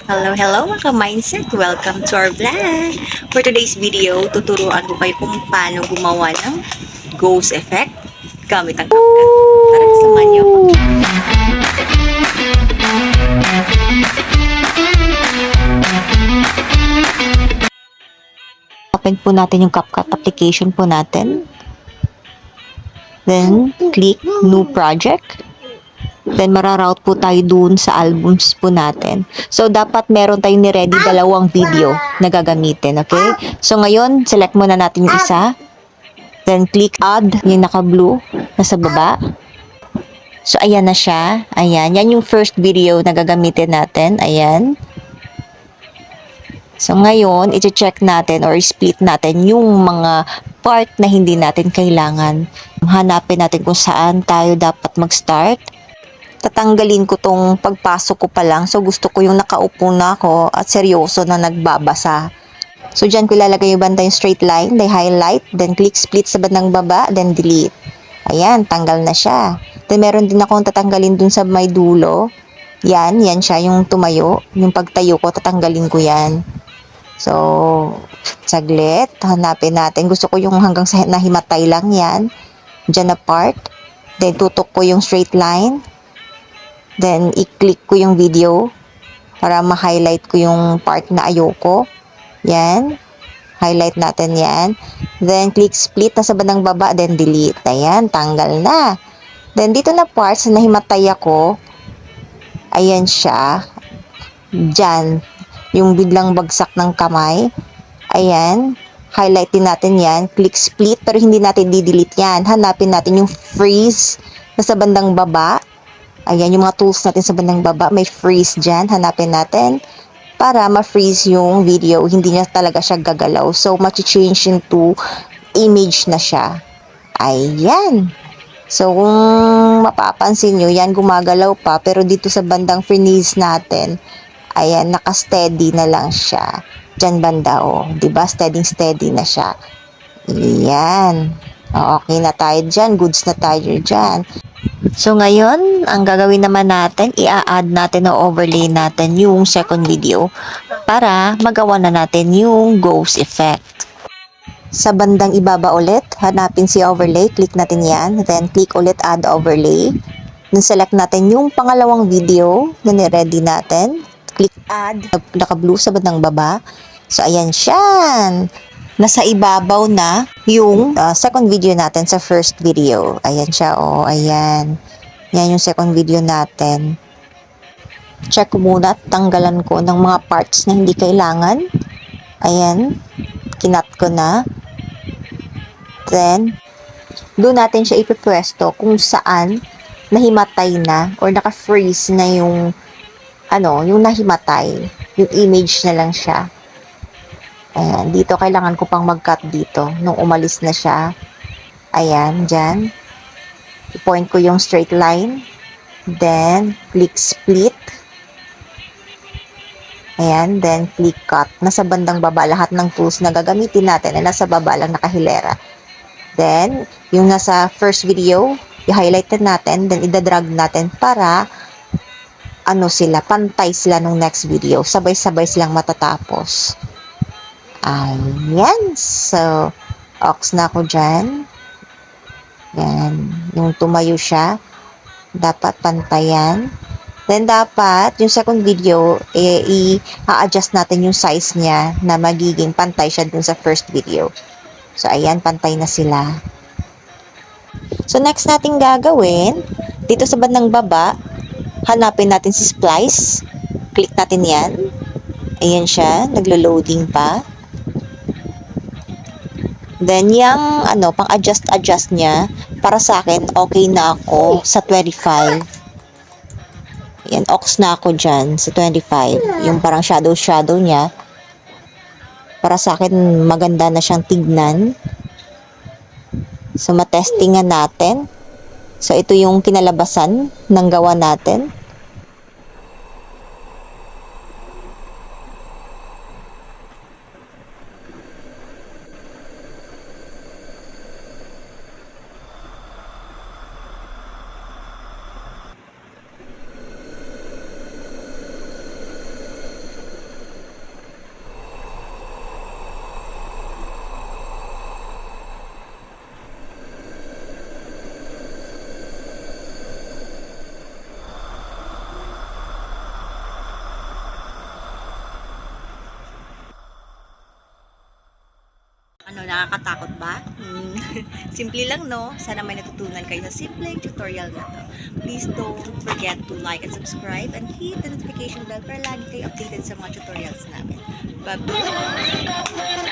Hello mga ka-mindset! Welcome to our vlog! For today's video, tuturuan ko kayo kung paano gumawa ng ghost effect gamit ang CapCut. Tara, samahan niyo ako! Open po natin yung CapCut application po natin. Then, click New Project. Then, mararoute po tayo dun sa albums po natin. So, dapat meron tayong ni-ready dalawang video na gagamitin, okay? So, ngayon, select muna natin yung isa. Then, click Add, yung naka-blue, nasa baba. So, ayan na siya. Ayan. Yan yung first video na gagamitin natin. Ayan. So, ngayon, iti-check natin or split natin yung mga part na hindi natin kailangan. Hanapin natin kung saan tayo dapat mag-start. Tatanggalin ko tong pagpasok ko pa lang. So, gusto ko yung nakaupo na ako at seryoso na nagbabasa. So, dyan ko ilalagay yung banda yung straight line. Then, highlight. Then, click split sa bandang baba. Then, delete. Ayan, tanggal na siya. Then, meron din akong tatanggalin dun sa may dulo. Yan siya yung tumayo. Yung pagtayo ko, tatanggalin ko yan. So, saglit. Hanapin natin. Gusto ko yung hanggang sa nahimatay lang yan. Dyan na part. Then, tutok ko yung straight line. Then, i-click ko yung video para ma-highlight ko yung part na ayoko. Yan. Highlight natin yan. Then, click split na sa bandang baba. Then, delete. Ayan, tanggal na. Then, dito na parts na nahimatay ako. Ayan siya. Diyan. Yung biglang bagsak ng kamay. Ayan. Highlight din natin yan. Click split pero hindi natin di-delete yan. Hanapin natin yung freeze na sa bandang baba. Ayan, yung mga tools natin sa bandang baba, may freeze dyan. Hanapin natin para ma-freeze yung video. Hindi niya talaga siya gagalaw. So, ma-change into image na siya. Ayan. So, kung mapapansin nyo, yan gumagalaw pa. Pero dito sa bandang freeze natin, ayan, naka-steady na lang siya. Dyan banda, oh. Diba? Steady na siya. Ayan. Okay na tayo dyan. Goods na tayo dyan. So, ngayon, ang gagawin naman natin, i-add natin o overlay natin yung second video para magawa na natin yung ghost effect. Sa bandang ibaba ulit, hanapin si overlay, click natin yan, then click ulit add overlay. Then select natin yung pangalawang video na ni-ready natin. Click add, naka-blue sa bandang baba. So, ayan siya. Nasa ibabaw na yung second video natin sa first video. Ayan siya, oh, ayan. Yan yung second video natin. Check ko muna, tanggalan ko ng mga parts na hindi kailangan. Ayan, kinat ko na. Then, doon natin siya ipipwesto kung saan nahimatay na or naka-freeze na yung yung nahimatay. Yung image na lang siya. Ayan, dito kailangan ko pang mag-cut dito nung umalis na siya. Ayan, dyan. I-point ko yung straight line. Then, click split. Ayan, then click cut. Nasa bandang baba, lahat ng tools na gagamitin natin ay nasa baba lang nakahilera. Then, yung nasa first video, i-highlight natin, then i-drag natin para sila, pantay sila nung next video. Sabay-sabay silang matatapos. Ayan. So, ox na ako dyan. Yan. Yung tumayo siya, dapat pantayan. Then, dapat, yung second video, i-adjust natin yung size niya na magiging pantay siya dun sa first video. So, ayan, pantay na sila. So, next natin gagawin, dito sa bandang baba, hanapin natin si Splice. Click natin yan. Ayan siya, naglo-loading pa. Then, yung, pang-adjust niya, para sa akin, okay na ako sa 25. Yan, ox na ako dyan sa 25. Yung parang shadow niya. Para sa akin, maganda na siyang tignan. So, matestingan natin. So, ito yung kinalabasan ng gawa natin. Nakakatakot ba? Simple lang, no? Sana may natutunan kayo sa simpleng tutorial na to. Please don't forget to like and subscribe and hit the notification bell para lagi kayo updated sa mga tutorials namin. Bye-bye!